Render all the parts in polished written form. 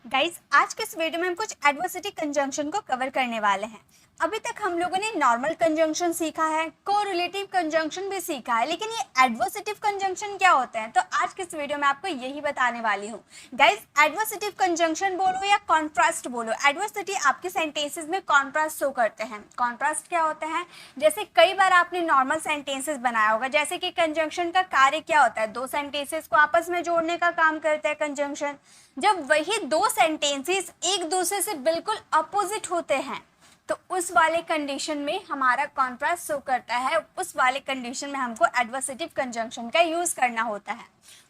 Guys आज के इस वीडियो में हम कुछ एडवर्सिटी कंजंक्शन को कवर करने वाले हैं। अभी तक हम लोगों ने नॉर्मल कंजंक्शन सीखा है, कोरिलेटिव कंजंक्शन भी सीखा है, लेकिन ये एडवर्सिटिव कंजंक्शन क्या होते हैं तो आज के इस वीडियो में आपको यही बताने वाली हूँ। गाइस एडवर्सिटिव कंजंक्शन बोलो या कॉन्ट्रास्ट बोलो, एडवर्सिटी आपके सेंटेंसेस में कॉन्ट्रास्ट शो करते हैं। कॉन्ट्रास्ट क्या होते हैं, जैसे कई बार आपने नॉर्मल सेंटेंसेस बनाया होगा, जैसे कि कंजंक्शन का कार्य क्या होता है, दो सेंटेंसेस को आपस में जोड़ने का काम करता है कंजंक्शन। जब वही दो सेंटेंसेस एक दूसरे से बिल्कुल अपोजिट होते हैं तो उस वाले कंडीशन में हमारा कॉन्ट्रास्ट शो करता है, उस वाले कंडीशन में हमको एडवर्सिटिव कंजंक्शन का यूज करना होता है।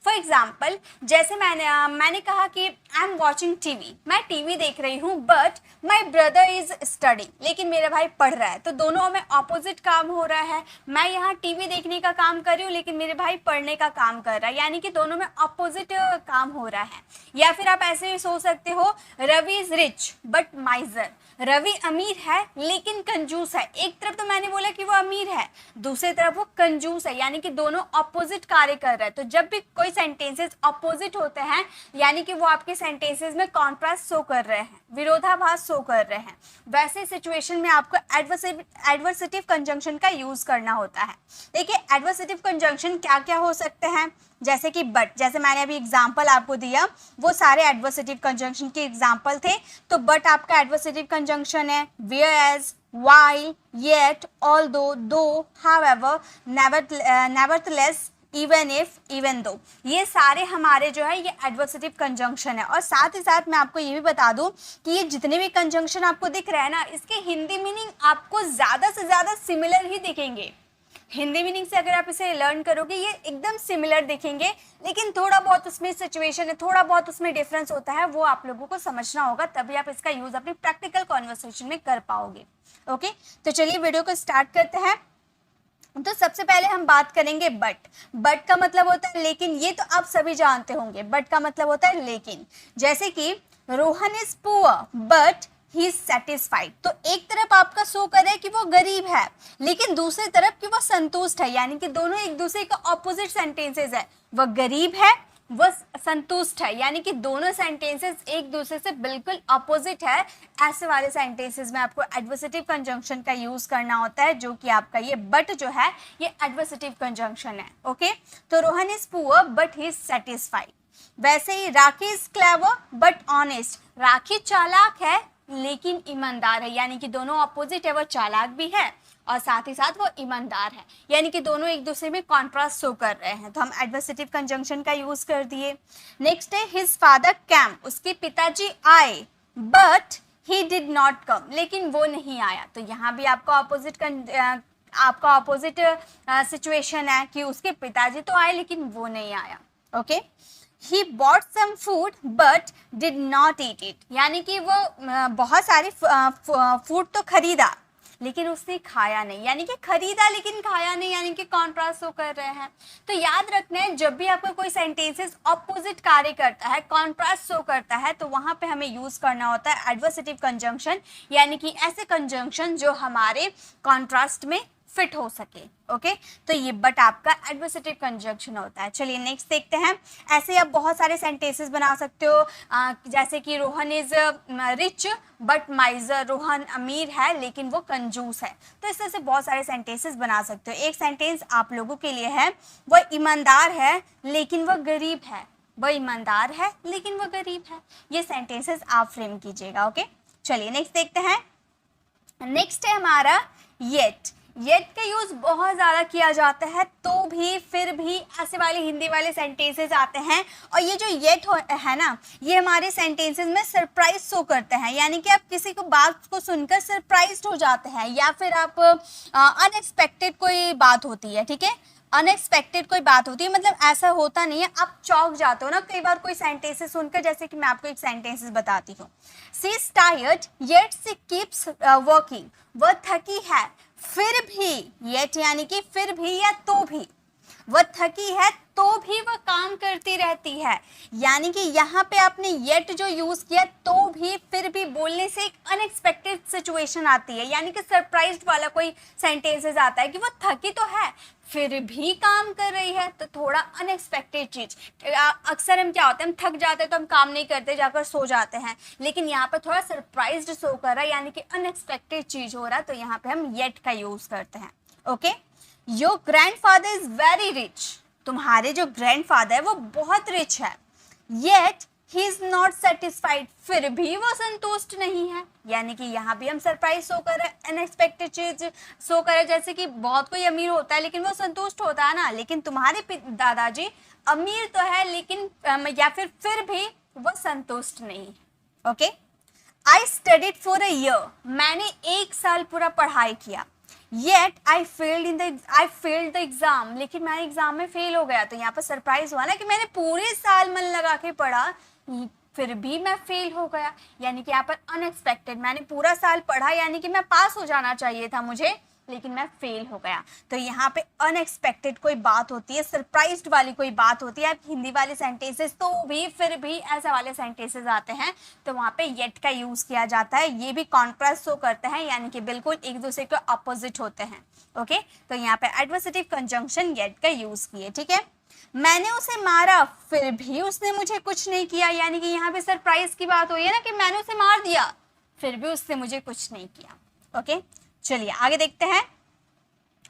फॉर एग्जाम्पल जैसे मैंने कहा कि आई एम वॉचिंग टीवी, मैं टीवी देख रही हूँ, but my brother is studying, लेकिन मेरा भाई पढ़ रहा है। तो दोनों में ऑपोजिट काम हो रहा है, मैं यहाँ टीवी देखने का काम कर रही हूँ लेकिन मेरे भाई पढ़ने का काम कर रहा है, यानी कि दोनों में ऑपोजिट काम हो रहा है। या फिर आप ऐसे भी सोच सकते हो, Ravi is rich but miser, Ravi अमीर है लेकिन कंजूस है। एक तरफ तो मैंने बोला कि वो अमीर है, दूसरी तरफ वो कंजूस है, यानी कि दोनों ऑपोजिट कार्य कर रहे हैं। तो जब भी कोई सेंटेंसेस ऑपोजिट होते हैं यानी कि वो आपके सेंटेंसेस में कॉन्ट्रास्ट शो कर रहे हैं, विरोधाभास शो कर रहे हैं। वैसे सिचुएशन में आपको एडवर्सिटिव कंजंक्शन का यूज करना होता है। देखिए एडवर्सिटिव कंजंक्शन क्या क्या हो सकते हैं, जैसे कि बट, जैसे मैंने अभी एग्जांपल आपको दिया वो सारे एडवर्सिटिव कंजंक्शन के एग्जांपल थे। तो बट आपका एडवर्सिटिव कंजंक्शन है, whereas, while, yet, although, though, however, nevertheless, even if, even though, ये सारे हमारे जो है ये एडवर्सिटिव कंजंक्शन है। और साथ ही साथ मैं आपको ये भी बता दूं कि ये जितने भी कंजंक्शन आपको दिख रहे हैं ना, इसके हिंदी मीनिंग आपको ज़्यादा से ज़्यादा सिमिलर ही दिखेंगे। हिंदी मीनिंग से अगर आप इसे लर्न करोगे ये एकदम सिमिलर दिखेंगे, लेकिन थोड़ा बहुत उसमें सिचुएशन है, थोड़ा बहुत उसमें डिफरेंस होता है, वो आप लोगों को समझना होगा, तभी आप इसका यूज अपनी प्रैक्टिकल कॉन्वर्सेशन में कर पाओगे। ओके, तो चलिए वीडियो को स्टार्ट करते हैं। तो सबसे पहले हम बात करेंगे बट। बट का मतलब होता है लेकिन, ये तो आप सभी जानते होंगे, बट का मतलब होता है लेकिन। जैसे कि Rohan is poor but he is satisfied, तो एक तरफ आपका शो करे कि वो गरीब है लेकिन दूसरी तरफ कि वो संतुष्ट है, यानी कि दोनों एक दूसरे का ऑपोजिट सेंटेंसेस है। वह गरीब है, वह संतुष्ट है, यानी कि दोनों सेंटेंसेस एक दूसरे से बिल्कुल अपोजिट है। ऐसे वाले सेंटेंसेस में आपको एडवर्सिटिव कंजंक्शन का यूज करना होता है, जो कि आपका ये बट जो है ये एडवर्सिटिव कंजंक्शन है। ओके, तो Rohan is poor but he is satisfied. वैसे ही राखी इज क्लेवर बट ऑनेस्ट, राखी चालाक है लेकिन ईमानदार है, यानी कि दोनों अपोजिट है, वो चालाक भी है और साथ ही साथ वो ईमानदार है, यानी कि दोनों एक दूसरे में कॉन्ट्रास्ट शो कर रहे हैं। तो हम एडवर्सिटिव कंजंक्शन का यूज कर दिए। नेक्स्ट है हिज फादर कैम, उसके पिताजी आए but he did not come, लेकिन वो नहीं आया। तो यहाँ भी आपका ऑपोजिट सिचुएशन है कि उसके पिताजी तो आए लेकिन वो नहीं आया। Okay, He bought some food but did not eat it, यानी कि वो बहुत सारी फूड तो खरीदा लेकिन उसने खाया नहीं, यानी कि खरीदा लेकिन खाया नहीं, यानी कि कॉन्ट्रास्ट शो कर रहे हैं। तो याद रखना है जब भी आपका कोई सेंटेंसेस ऑपोजिट कार्य करता है, कॉन्ट्रास्ट शो करता है, तो वहां पे हमें यूज करना होता है एडवर्सिटिव कंजंक्शन, यानी कि ऐसे कंजंक्शन जो हमारे कॉन्ट्रास्ट में फिट हो सके। ओके, तो ये बट आपका एडवर्सिटिव कंजंक्शन होता है। चलिए नेक्स्ट देखते हैं। ऐसे आप बहुत सारे सेंटेंसेस बना सकते हो, जैसे कि Rohan is rich but माइजर, Rohan अमीर है लेकिन वो कंजूस है। तो इस तरह से बहुत सारे सेंटेंसेस बना सकते हो। एक सेंटेंस आप लोगों के लिए है, वह ईमानदार है लेकिन वह गरीब है, वह ईमानदार है लेकिन वह गरीब है। ये सेंटेंसेस आप फ्रेम कीजिएगा। ओके, चलिए नेक्स्ट देखते हैं। नेक्स्ट है हमारा येट। येट का यूज बहुत ज़्यादा किया जाता है, तो भी फिर भी ऐसे वाले हिंदी वाले सेंटेंसेस आते हैं। और ये जो येट है ना, ये हमारे सेंटेंसेस में सरप्राइज शो करते हैं, यानी कि आप किसी को बात को सुनकर सरप्राइज्ड हो जाते हैं, या फिर आप अनएक्सपेक्टेड कोई बात होती है, ठीक है, अनएक्सपेक्टेड कोई बात होती है, मतलब ऐसा होता नहीं है, आप चौंक जाते हो ना कई बार कोई सेंटेंसेस सुनकर। जैसे कि मैं आपको एक सेंटेंसेस बताती हूँ, she is tired yet she keeps working, वह थकी है फिर भी, येट यानी कि फिर भी या तो भी, वो थकी है तो भी वह काम करती रहती है। यानी कि यहाँ पे आपने येट जो यूज किया तो भी, फिर भी बोलने से एक अनएक्सपेक्टेड सिचुएशन आती है, यानी कि सरप्राइज्ड वाला कोई सेंटेंसेस आता है कि वो थकी तो है फिर भी काम कर रही है, तो थोड़ा अनएक्सपेक्टेड चीज। अक्सर हम क्या होते हैं, हम थक जाते हैं तो हम काम नहीं करते, जाकर सो जाते हैं, लेकिन यहाँ पर थोड़ा सरप्राइज्ड शो कर रहा है, यानी कि अनएक्सपेक्टेड चीज हो रहा है, तो यहाँ पे हम येट का यूज करते हैं। Okay, your grandfather is very rich, तुम्हारे जो ग्रैंडफादर है वो बहुत रिच है। Yet he is not satisfied, फिर भी वो संतुष्ट नहीं है, यानी कि यहाँ भी हम सरप्राइज शो कर रहे हैं, अनएक्सपेक्टेड चीज शो कर रहे हैं। जैसे कि बहुत कोई अमीर होता है लेकिन वो संतुष्ट होता है ना, लेकिन तुम्हारे दादाजी अमीर तो है लेकिन या फिर भी वो संतुष्ट नहीं। Okay, I studied for a year, मैंने 1 साल पूरा पढ़ाई किया। Yet I failed the exam, लेकिन मैं एग्जाम में फेल हो गया। तो यहाँ पर सरप्राइज हुआ ना कि मैंने पूरे साल मन लगा के पढ़ा फिर भी मैं फेल हो गया, यानी कि यहाँ पर अनएक्सपेक्टेड, मैंने पूरा साल पढ़ा यानी कि मैं पास हो जाना चाहिए था मुझे, लेकिन मैं फेल हो गया। तो यहाँ पे अनएक्सपेक्टेड कोई बात होती है, सरप्राइज्ड वाली कोई बात होती है। हिंदी वाले सेंटेंसेस तो भी फिर भी ऐसे वाले सेंटेंसेस आते हैं तो वहाँ पे येट का यूज किया जाता है। ये भी कॉन्ट्रास्ट शो करते हैं, यानी कि बिल्कुल एक दूसरे के अपोजिट होते हैं। ओके, तो यहाँ पे एडवर्सेटिव कंजंक्शन येट का यूज किए। ठीक है, मैंने उसे मारा फिर भी उसने मुझे कुछ नहीं किया, यानी कि यहाँ पे सरप्राइज की बात हुई है ना कि मैंने उसे मार दिया फिर भी उसने मुझे कुछ नहीं किया। ओके, चलिए आगे देखते हैं।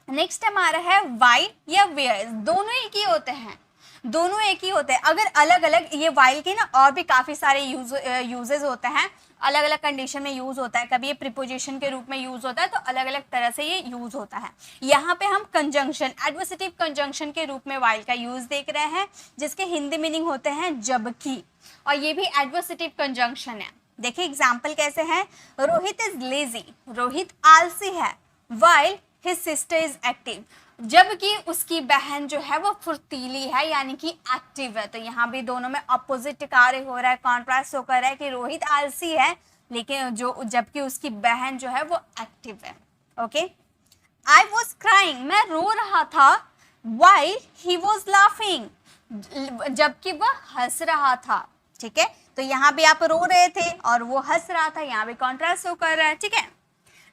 नेक्स्ट हमारा है वाइल या वेयर, दोनों एक ही होते हैं, दोनों एक ही होते हैं। अगर अलग अलग, ये वाइल के ना और भी काफी सारे यूजेस होते हैं, अलग अलग कंडीशन में यूज होता है। कभी ये प्रीपोजिशन के रूप में यूज होता है, तो अलग अलग तरह से ये यूज होता है। यहाँ पे हम कंजंक्शन, एडवर्सेटिव कंजंक्शन के रूप में वाइल का यूज देख रहे हैं, जिसके हिंदी मीनिंग होते हैं जबकि, और ये भी एडवर्सेटिव कंजंक्शन है। देखिए एग्जाम्पल कैसे हैं, रोहित इज लेजी, रोहित आलसी है, while his sister is active, जबकि उसकी बहन जो है वो फुर्तीली है, यानी कि एक्टिव है। तो यहाँ भी दोनों में अपोजिट कार्य हो रहा है, कॉन्ट्रास्ट होकर है कि रोहित आलसी है लेकिन जबकि उसकी बहन जो है वो एक्टिव है। ओके, आई वॉज क्राइंग, मैं रो रहा था, वाइल ही वॉज लाफिंग, जबकि वह हंस रहा था। ठीक है, तो यहाँ भी आप रो रहे थे और वो हंस रहा था, यहाँ भी कॉन्ट्रास्ट शो कर रहा है। ठीक है,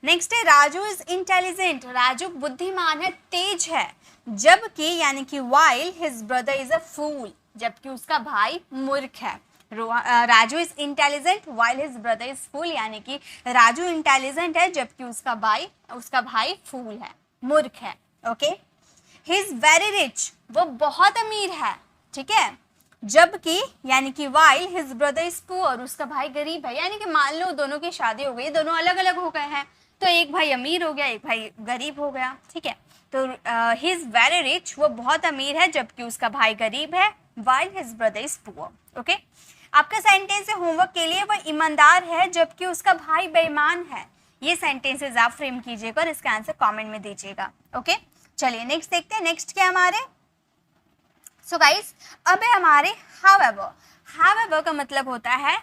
नेक्स्ट है राजू इज इंटेलिजेंट, राजू बुद्धिमान है, तेज है, जबकि यानी कि while his brother is a fool, जबकि उसका भाई मूर्ख है। Raju is intelligent while his brother is fool, यानी कि राजू इंटेलिजेंट है जबकि उसका भाई फूल है, मूर्ख है। Okay, he is very rich, वो बहुत अमीर है। ठीक है, जबकि यानी कि while his brother is poor, उसका भाई गरीब है। यानी कि मान लो दोनों की शादी हो गई, दोनों अलग अलग हो गए हैं, तो एक भाई अमीर हो गया, एक भाई गरीब हो गया। ठीक है, तो ही इज वेरी रिच, वो बहुत अमीर है जबकि उसका भाई गरीब है, while his brother is poor. Okay, आपका सेंटेंस है होमवर्क के लिए, वह ईमानदार है जबकि उसका भाई बेईमान है। ये सेंटेंसेस आप फ्रेम कीजिएगा और इसका आंसर कमेंट में दीजिएगा। ओके, चलिए नेक्स्ट देखते हैं। नेक्स्ट क्या हमारे, सो गाइस अब है हमारे हाउएवर। हाउएवर का मतलब होता है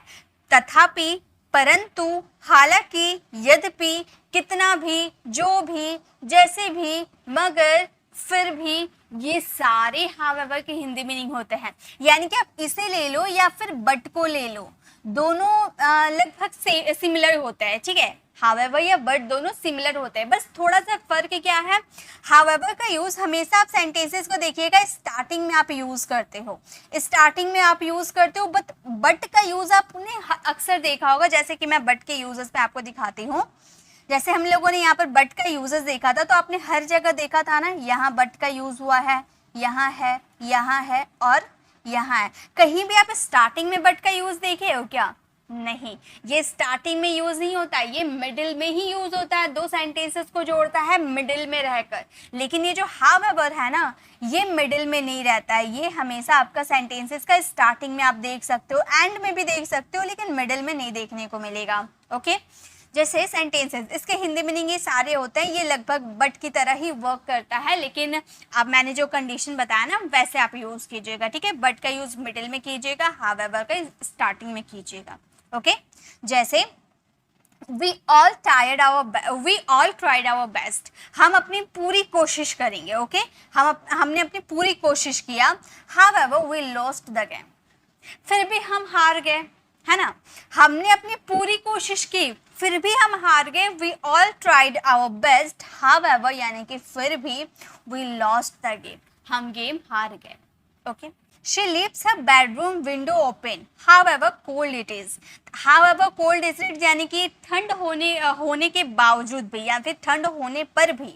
तथापि, परंतु, हालांकि, यद्यपि, कितना भी, जो भी, जैसे भी, मगर, फिर भी, ये सारे हाउएवर की हिंदी मीनिंग होते हैं। यानी कि आप इसे ले लो या फिर बट को ले लो, दोनों लगभग सिमिलर होते हैं। ठीक है, हाउएवर या बट दोनों सिमिलर होते हैं, बस थोड़ा सा फर्क क्या है, हाउएवर का यूज हमेशा आप सेंटेंसेस को देखिएगा स्टार्टिंग में आप यूज करते हो, स्टार्टिंग में आप यूज करते हो, बट का यूज आपने अक्सर देखा होगा। जैसे कि मैं बट के यूजेस पे आपको दिखाती हूँ। जैसे हम लोगों ने यहाँ पर बट का यूजेस देखा था, तो आपने हर जगह देखा था ना, यहाँ बट का यूज हुआ है, यहाँ है, यहाँ है और यहाँ है। कहीं भी आप स्टार्टिंग में बट का यूज देखे हो क्या? नहीं, ये स्टार्टिंग में यूज नहीं होता, ये मिडिल में ही यूज होता है, दो सेंटेंसेस को जोड़ता है मिडिल में रहकर। लेकिन ये जो हाउएवर है ना, ये मिडिल में नहीं रहता है, ये हमेशा आपका सेंटेंसेस का स्टार्टिंग में आप देख सकते हो, एंड में भी देख सकते हो, लेकिन मिडिल में नहीं देखने को मिलेगा। ओके, जैसे सेंटेंसेस, इसके हिंदी मीनिंग ये सारे होते हैं, ये लगभग बट की तरह ही वर्क करता है, लेकिन अब मैंने जो कंडीशन बताया ना वैसे आप यूज कीजिएगा। ठीक है, बट का यूज मिडिल में कीजिएगा, हाउएवर का स्टार्टिंग में कीजिएगा। ओके, जैसे we all tried our best, हम अपनी पूरी कोशिश करेंगे, ओके हमने अपनी पूरी कोशिश किया। However we lost the game, फिर भी हम हार गए, है ना। हमने अपनी पूरी कोशिश की फिर भी हम हार गए। We all tried our best however यानी कि फिर भी वी लॉस्ट द गेम, हम गेम हार गए, okay. She leaves her bedroom window open however cold it is, however cold is it यानी कि ठंड होने के बावजूद भी या फिर ठंड होने पर भी,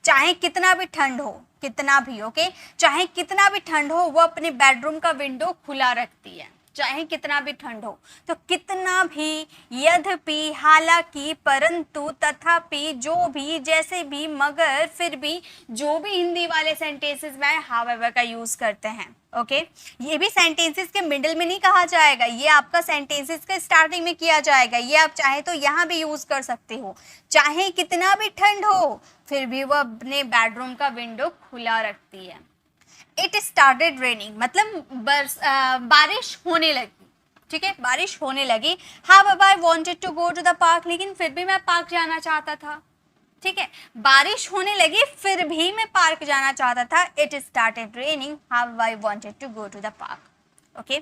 चाहे कितना भी ठंड हो, कितना भी, ओके चाहे कितना भी ठंड हो वो अपने बेडरूम का विंडो खुला रखती है, चाहे कितना भी ठंड हो। तो कितना भी, यद्यपि, हालांकि, परंतु, तथापि, जो भी, जैसे भी, मगर, फिर भी, जो भी हिंदी वाले सेंटेंसेस में हाउएवर का यूज करते हैं, ओके ये भी सेंटेंसेस के मिडिल में नहीं कहा जाएगा, ये आपका सेंटेंसेस के स्टार्टिंग में किया जाएगा। ये आप चाहे तो यहाँ भी यूज कर सकते हो, चाहे कितना भी ठंड हो फिर भी वो अपने बेडरूम का विंडो खुला रखती है। इट स्टार्टेड रेनिंग मतलब बारिश होने लगी, ठीक है बारिश होने लगी। However I wanted to go to the park, लेकिन फिर भी मैं पार्क जाना चाहता था, ठीक है बारिश होने लगी फिर भी मैं पार्क जाना चाहता था। It started raining however I wanted to go to the park, okay.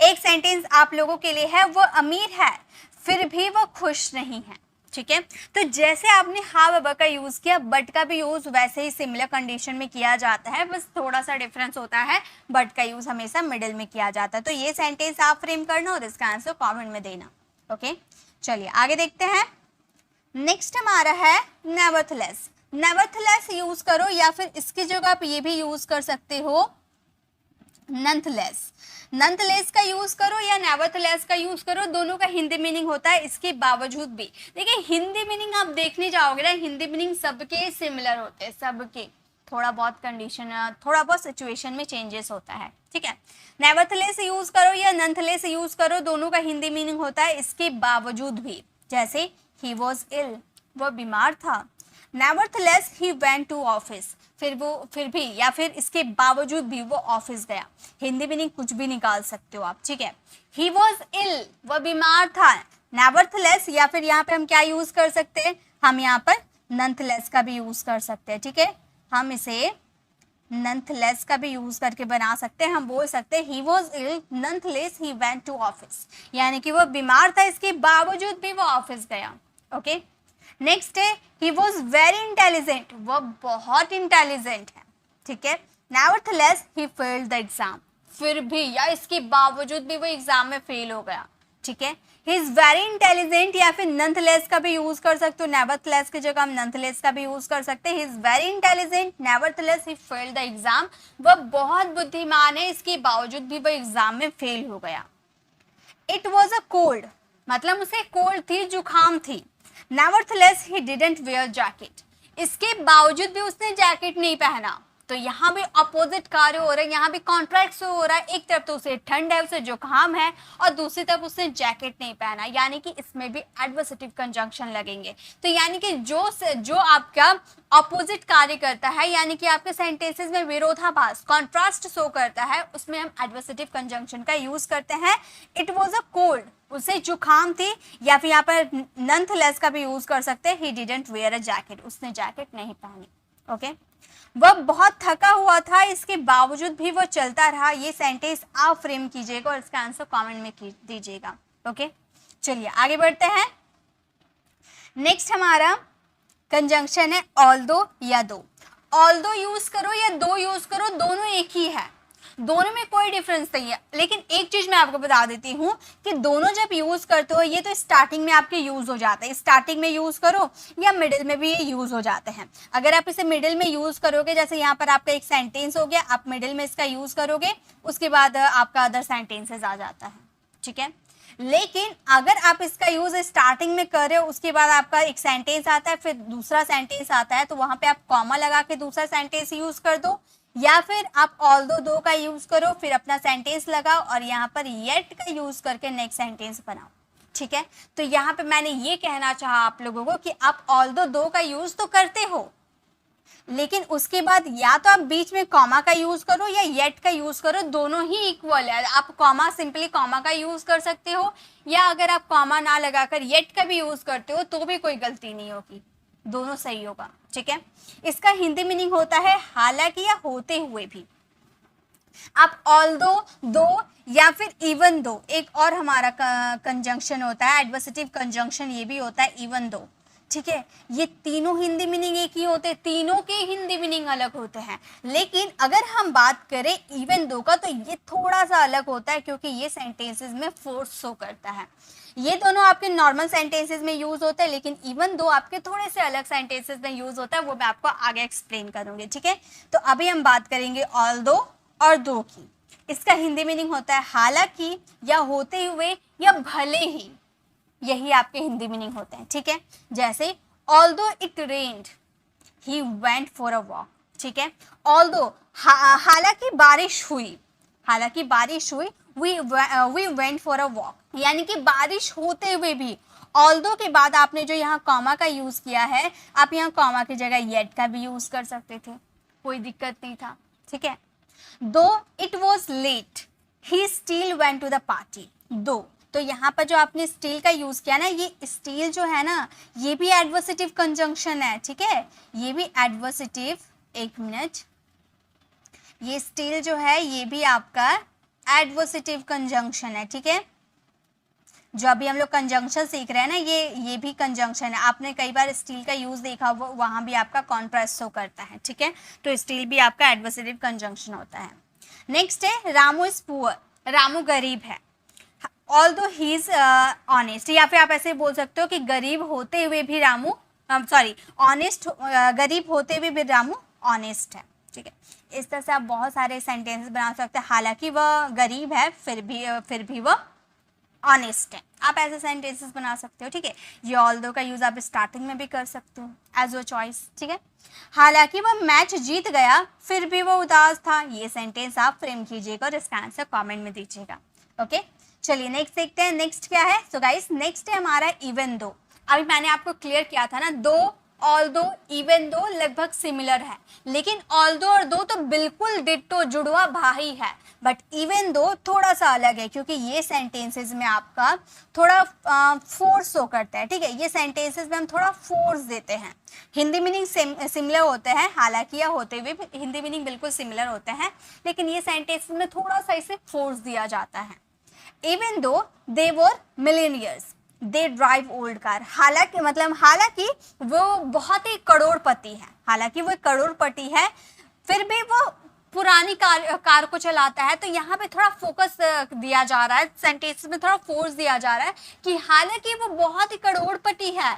एक सेंटेंस आप लोगों के लिए है, वो अमीर है फिर भी वो खुश नहीं है, ठीक है। तो जैसे आपने हाउएवर का यूज किया, बट का भी यूज वैसे ही सिमिलर कंडीशन में किया जाता है, बस थोड़ा सा डिफरेंस होता है, बट का यूज हमेशा मिडिल में किया जाता है। तो ये सेंटेंस आप फ्रेम करना और इसका आंसर कमेंट में देना, ओके। चलिए आगे देखते हैं। नेक्स्ट हमारा है नेवरथलेस। नेवरथलेस यूज करो या फिर इसकी जगह आप ये भी यूज कर सकते हो नॉनथलेस। नॉनथलेस का यूज करो या नेवरथलेस का यूज करो, दोनों का हिंदी मीनिंग होता है इसके बावजूद भी। देखिए हिंदी मीनिंग आप देखने जाओगे ना, हिंदी मीनिंग सबके सिमिलर होते हैं, सबके, थोड़ा बहुत कंडीशन, थोड़ा बहुत सिचुएशन में चेंजेस होता है, ठीक है। नेवरथलेस यूज करो या नॉनथलेस यूज करो, दोनों का हिंदी मीनिंग होता है इसके बावजूद भी। जैसे ही वॉज इल, वो बीमार था। Nevertheless he went to office, फिर भी या फिर इसके बावजूद भी वो ऑफिस गया। हिंदी मीनिंग कुछ भी निकाल सकते हो आप, ठीक है। ही वॉज इल, वो बीमार था। नेवरथलेस या फिर यहाँ पे हम क्या यूज कर सकते हैं, हम यहाँ पर नॉनथलेस का भी यूज कर सकते हैं, ठीक है। हम इसे नॉनथलेस का भी यूज करके बना सकते हैं। हम बोल सकते हैं he was ill nonetheless he went to office, यानी कि वो बीमार था इसके बावजूद भी वो ऑफिस गया, ओके। नेक्स्ट है ही वॉज वेरी इंटेलिजेंट, वो बहुत इंटेलिजेंट है, ठीक है। Nevertheless he failed the exam, फिर भी या इसके बावजूद भी वो एग्जाम में फेल हो गया, ठीक है। ही इज वेरी इंटेलिजेंट या फिर नॉनथलेस का भी यूज कर सकते हो, नेवरथलेस की जगह हम नॉनथलेस का भी यूज कर सकते हैं। He is very intelligent nevertheless he failed the exam, वो बहुत बुद्धिमान है इसके बावजूद भी वो एग्जाम में फेल हो गया। इट वॉज अ कोल्ड, मतलब उसे कोल्ड थी, जुकाम थी। Nevertheless he didn't where jacket, इसके बावजूद भी उसने जैकेट नहीं पहना। तो यहाँ भी अपोजिट कार्य हो रहा है, यहाँ भी कॉन्ट्रैक्ट हो रहा है। एक तरफ तो उसे ठंड है, उसे जुकाम है, और दूसरी तरफ उसने जैकेट नहीं पहना, यानी कि इसमें भी एडवर्सेटिव कंजंक्शन लगेंगे। तो यानी कि जो आपका अपोजिट कार्य करता है, यानी कि आपके सेंटेंसेस में विरोधाभास, कॉन्ट्रास्ट शो करता है, उसमें हम एडवर्सेटिव कंजंक्शन का यूज करते हैं। इट वॉज अ कोल्ड, उसे जुकाम थी, या फिर यहाँ पर नॉनथलेस का भी यूज कर सकते हैं। He didn't wear a jacket, उसने जैकेट नहीं पहनी, ओके। वह बहुत थका हुआ था, इसके बावजूद भी वो चलता रहा। ये सेंटेंस आप फ्रेम कीजिएगा और इसका आंसर कमेंट में दीजिएगा, ओके। चलिए आगे बढ़ते हैं। नेक्स्ट हमारा कंजंक्शन है ऑल्दो या दो। ऑल्दो यूज करो या दो यूज करो, दोनों एक ही है, दोनों में कोई डिफरेंस नहीं है। लेकिन एक चीज मैं आपको बता देती हूँ कि दोनों जब यूज करते हो, ये तो स्टार्टिंग में आपके यूज हो जाते हैं, स्टार्टिंग में यूज करो या मिडिल में भी ये यूज हो जाते हैं। अगर आप इसे मिडिल में यूज करोगे, जैसे यहाँ पर आपका एक सेंटेंस हो गया, आप मिडिल में इसका यूज करोगे, उसके बाद आपका अदर सेंटेंसेस आ जाता है, ठीक है। लेकिन अगर आप इसका यूज स्टार्टिंग में कर रहे हो, उसके बाद आपका एक सेंटेंस आता है, फिर दूसरा सेंटेंस आता है, तो वहां पे आप कॉमा लगा के दूसरा सेंटेंस यूज कर दो, या फिर आप ऑल्दो दो का यूज करो, फिर अपना सेंटेंस लगाओ और यहाँ पर येट का यूज करके नेक्स्ट सेंटेंस बनाओ, ठीक है। तो यहाँ पे मैंने ये कहना चाहा आप लोगों को कि आप ऑल्दो दो का यूज तो करते हो, लेकिन उसके बाद या तो आप बीच में कॉमा का यूज करो या येट का यूज करो, दोनों ही इक्वल है। आप कॉमा सिंपली कॉमा का यूज कर सकते हो, या अगर आप कॉमा ना लगाकर येट का भी यूज करते हो तो भी कोई गलती नहीं होगी, दोनों सही होगा। ठीक है, इसका हिंदी मीनिंग होता है हालांकि या होते हुए भी। आप ऑल्दो, दो या फिर इवन दो, एक और हमारा कंजंक्शन होता है एडवर्सेटिव कंजंक्शन, ये भी होता है इवन दो। ठीक है, ये तीनों हिंदी मीनिंग एक ही होते हैं, तीनों के हिंदी मीनिंग अलग होते हैं। लेकिन अगर हम बात करें इवन दो का तो ये थोड़ा सा अलग होता है, क्योंकि ये सेंटेंसेस में फोर्स शो करता है। ये दोनों आपके नॉर्मल सेंटेंसेस में यूज होते हैं, लेकिन इवन दो आपके थोड़े से अलग सेंटेंसेस में यूज होता है, वो मैं आपको आगे एक्सप्लेन करूंगी। ठीक है, तो अभी हम बात करेंगे ऑल्दो और दो की। इसका हिंदी मीनिंग होता है हालांकि या होते हुए या भले ही, यही आपके हिंदी मीनिंग होते हैं। ठीक है, जैसे although it rained he went for a walk. ठीक है, ऑल्दो हालांकि बारिश हुई, हालांकि बारिश हुई, we went for a walk, यानी कि बारिश होते हुए भी। ऑल्दो के बाद आपने जो यहाँ कॉमा का यूज किया है, आप यहाँ कॉमा की जगह येट का भी यूज कर सकते थे, कोई दिक्कत नहीं था। ठीक है, though it was late he still went to the party. Though, तो यहाँ पर जो आपने स्टिल का यूज किया ना, ये स्टिल जो है ना, ये भी एडवर्सेटिव कंजंक्शन है। ठीक है, ये भी एडवर्सेटिव, एक मिनट, ये स्टिल जो है ये भी आपका एडवर्सेटिव कंजंक्शन है। ठीक है, जो अभी हम लोग कंजंक्शन सीख रहे हैं ना, ये भी कंजंक्शन है। आपने कई बार स्टील का यूज देखा, वो वहां भी आपका कॉन्ट्रास्ट शो करता है। ठीक है, तो स्टील भी आपका एडवर्सेटिव कंजंक्शन होता है। नेक्स्ट है रामू इज पुअर, रामू गरीब है। ऑल्दो ही इज ऑनेस्ट, या फिर आप ऐसे बोल सकते हो कि गरीब होते हुए भी रामू, सॉरी ऑनेस्ट, गरीब होते हुए भी रामू ऑनेस्ट है। ठीक है, इस तरह से आप बहुत सारे सेंटेंसेस बना सकते हैं। हालांकि वह गरीब है फिर भी वह ऑनेस्ट है, आप ऐसे सेंटेंसेस बना सकते हो। ठीक है, ये ऑल्दो का यूज आप स्टार्टिंग में भी कर सकते हो एज योर चॉइस। ठीक है, हालांकि वह मैच जीत गया फिर भी वो उदास था, ये सेंटेंस आप फ्रेम कीजिएगा और इसका आंसर कमेंट में दीजिएगा। ओके, चलिए नेक्स्ट देखते हैं। नेक्स्ट क्या है? सो गाइस नेक्स्ट है हमारा इवन दो। अभी मैंने आपको क्लियर किया था ना, दो, ऑल्दो, इवन दो लगभग सिमिलर है, लेकिन ऑल्दो और दो तो बिल्कुल डिट्टो, जुड़वा भाई है। बट इवन दो थोड़ा सा अलग है, क्योंकि ये सेंटेंसेस में आपका थोड़ा फोर्स शो करता है। ठीक है, ये सेंटेंसेस में हम थोड़ा फोर्स देते हैं। हिंदी मीनिंग सिमिलर होते हैं, हालांकि या होते हुए हिंदी मीनिंग बिल्कुल सिमिलर होते हैं, लेकिन ये सेंटेंसेस में थोड़ा सा इसे फोर्स दिया जाता है। Even though they were millionaires they drive old car, हालांकि वो बहुत ही करोड़पति है, हालांकि वो करोड़पति है फिर भी वो पुरानी कार को चलाता है। तो यहाँ पे थोड़ा फोकस दिया जा रहा है, सेंटेंस में थोड़ा फोर्स दिया जा रहा है कि हालांकि वो बहुत ही करोड़पति है,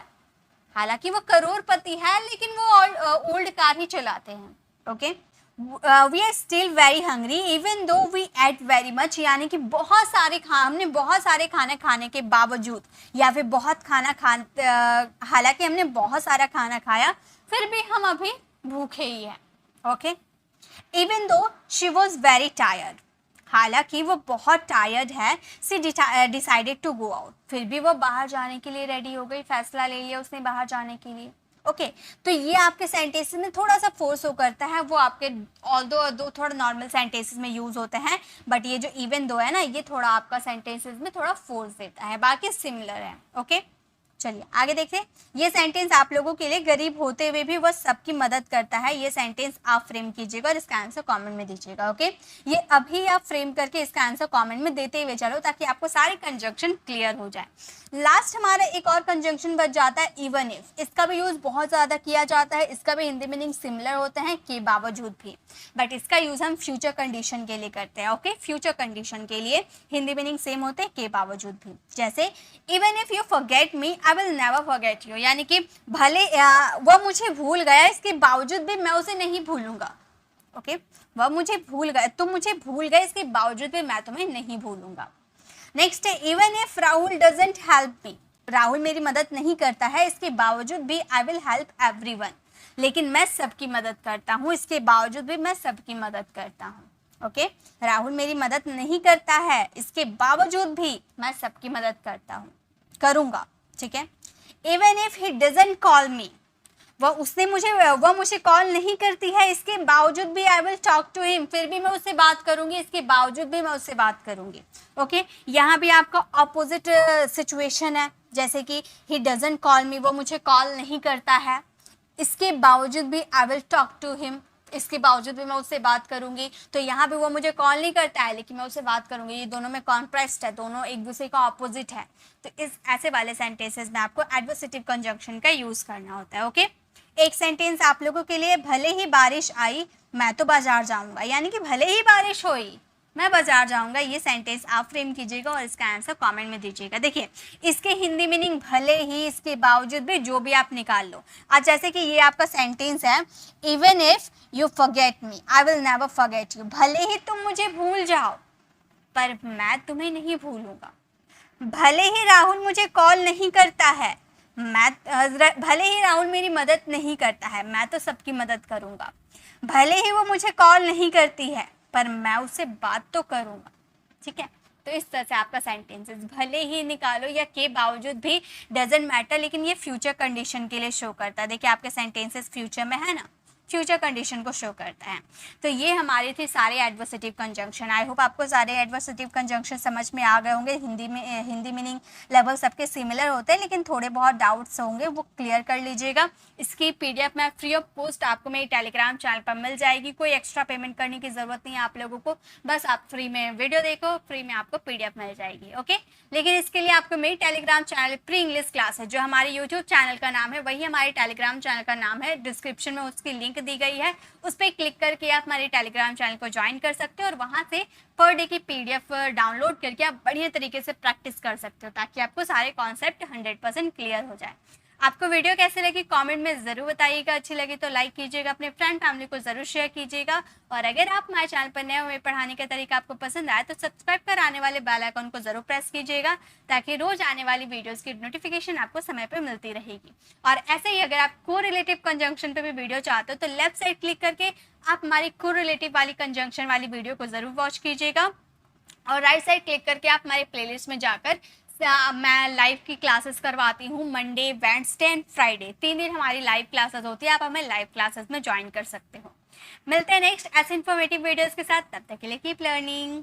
हालांकि वो करोड़पति है लेकिन वो ओल्ड कार ही चलाते हैं। Okay, we are still very hungry even though we ate very much, यानी कि हमने बहुत सारे खाने खाने के बावजूद, या फिर हालांकि हमने बहुत सारा खाना खाया फिर भी हम अभी भूखे ही हैं। Okay, even though she was very tired, हालांकि वो बहुत टायर्ड है, सी डिसाइडेड टू गो आउट, फिर भी वो बाहर जाने के लिए रेडी हो गई, फैसला ले लिया उसने बाहर जाने के लिए। ओके, तो ये आपके सेंटेंसेस में थोड़ा सा फोर्स हो करता है, वो आपके ऑल्दो और दो थोड़ा नॉर्मल सेंटेंसेस में यूज होते हैं, बट ये जो इवन दो है ना, ये थोड़ा आपका सेंटेंसेस में थोड़ा फोर्स देता है, बाकी सिमिलर है। ओके, चलिए आगे देखते हैं। ये सेंटेंस आप लोगों के लिए, गरीब होते हुए भी वह सबकी मदद करता है, ये सेंटेंस आप फ्रेम कीजिएगा और इसका आंसर कमेंट में दीजिएगा। ओके, ये अभी आप फ्रेम करके इसका आंसर कमेंट में देते हुए चलो, ताकि आपको सारे कंजंक्शन क्लियर हो जाए। लास्ट हमारा एक और कंजंक्शन बच जाता है इवन इफ, इसका भी यूज बहुत ज्यादा किया जाता है, इसका भी हिंदी मीनिंग सिमिलर होते हैं के बावजूद भी, बट इसका यूज हम फ्यूचर कंडीशन के लिए करते हैं। ओके, फ्यूचर कंडीशन के लिए हिंदी मीनिंग सेम होते हैं के बावजूद भी, जैसे even if you forget me I will never forget you, यानी कि भले वह मुझे भूल गया इसके बावजूद भी मैं उसे नहीं भूलूंगा। ओके, वह मुझे भूल गया, तुम मुझे भूल गए, इसके बावजूद भी मैं तुम्हें नहीं भूलूंगा। नेक्स्ट है even if Rahul doesn't help me, Rahul मेरी मदद नहीं करता है इसके बावजूद भी आई विल हेल्प एवरीवन, लेकिन मैं सबकी मदद करता हूँ, इसके बावजूद भी मैं सबकी मदद करता हूँ। ओके, राहुल मेरी मदद नहीं करता है इसके बावजूद भी मैं सबकी मदद करूंगा। ठीक है, even if he doesn't call me, वो मुझे कॉल नहीं करती है, इसके बावजूद भी I will talk to him, फिर भी मैं उससे बात करूंगी, इसके बावजूद भी मैं उससे बात करूंगी। ओके, यहाँ भी आपका ऑपोजिट सिचुएशन है, जैसे कि ही डजंट कॉल मी, वो मुझे कॉल नहीं करता है, इसके बावजूद भी I will talk to him, इसके बावजूद भी मैं उससे बात करूंगी। तो यहाँ पे वो मुझे कॉल नहीं करता है लेकिन मैं उससे बात करूंगी, ये दोनों में कॉन्ट्रास्ट है, दोनों एक दूसरे का ऑपोजिट है। तो इस ऐसे वाले सेंटेंसेस में आपको एडवर्सेटिव कंजंक्शन का यूज करना होता है। ओके, एक सेंटेंस आप लोगों के लिए, भले ही बारिश आई मैं तो बाजार जाऊंगा, यानी कि भले ही बारिश हुई मैं बाजार जाऊंगा, ये सेंटेंस आप फ्रेम कीजिएगा और इसका आंसर कमेंट में दीजिएगा। देखिए इसके हिंदी मीनिंग भले ही, इसके बावजूद भी, जो भी आप निकाल लो। आज जैसे कि ये आपका सेंटेंस है, even if you forget me I will never forget you, भले ही तुम मुझे भूल जाओ पर मैं तुम्हें नहीं भूलूंगा। भले ही राहुल मुझे कॉल नहीं करता है, भले ही राहुल मेरी मदद नहीं करता है, मैं तो सबकी मदद करूंगा। भले ही वो मुझे कॉल नहीं करती है पर मैं उससे बात तो करूंगा। ठीक है, तो इस तरह से आपका सेंटेंसेस भले ही निकालो या के बावजूद भी, डजेंट मैटर, लेकिन ये फ्यूचर कंडीशन के लिए शो करता है। देखिए आपके सेंटेंसेस फ्यूचर में है ना, फ्यूचर कंडीशन को शो करता है। तो ये हमारे थे सारे एडवर्सेटिव कंजंक्शन। आई होप आपको सारे एडवर्सेटिव कंजंक्शन समझ में आ गए होंगे। हिंदी मीनिंग लेवल सबके सिमिलर होते हैं, लेकिन थोड़े बहुत डाउट्स होंगे वो क्लियर कर लीजिएगा। इसकी पीडीएफ में फ्री ऑफ कॉस्ट आपको मेरी टेलीग्राम चैनल पर मिल जाएगी, कोई एक्स्ट्रा पेमेंट करने की ज़रूरत नहीं है आप लोगों को, बस आप फ्री में वीडियो देखो, फ्री में आपको पीडीएफ मिल जाएगी। ओके, लेकिन इसके लिए आपको मेरी Telegram channel pre English class है, जो हमारे यूट्यूब चैनल का नाम है वही हमारे टेलीग्राम चैनल का नाम है। डिस्क्रिप्शन में उसकी लिंक दी गई है, उस पर क्लिक करके आप हमारे टेलीग्राम चैनल को ज्वाइन कर सकते हो और वहां से पर डे की पीडीएफ डाउनलोड करके आप बढ़िया तरीके से प्रैक्टिस कर सकते हो, ताकि आपको सारे कॉन्सेप्ट 100% क्लियर हो जाए। आपको वीडियो कैसे लगी कमेंट में ज़रूर बताइएगा, अच्छी लगी तो लाइक कीजिएगा, अपने फ्रेंड फैमिली को ज़रूर शेयर कीजिएगा, और अगर आप हमारे चैनल पर नए हुए, पढ़ाने का तरीका आपको पसंद आए तो सब्सक्राइब कर आने वाले बेल आइकन को ज़रूर प्रेस कीजिएगा, ताकि रोज आने वाली वीडियोस की नोटिफिकेशन आपको समय पर मिलती रहेगी। और ऐसे ही अगर आप को रिलेटिव कंजंक्शन पे भी वीडियो चाहते हो तो लेफ्ट साइड क्लिक करके आप हमारी को रिलेटिव वाली कंजंक्शन वाली वीडियो को ज़रूर वॉच कीजिएगा, और राइट साइड क्लिक करके आप हमारे प्लेलिस्ट में जाकर मैं लाइव की क्लासेस करवाती हूँ, मंडे, वेडनेसडे एंड फ्राइडे, 3 दिन हमारी लाइव क्लासेस होती है, आप हमें लाइव क्लासेस में ज्वाइन कर सकते हो। मिलते हैं नेक्स्ट ऐसे इन्फॉर्मेटिव वीडियोस के साथ, तब तक के लिए कीप लर्निंग।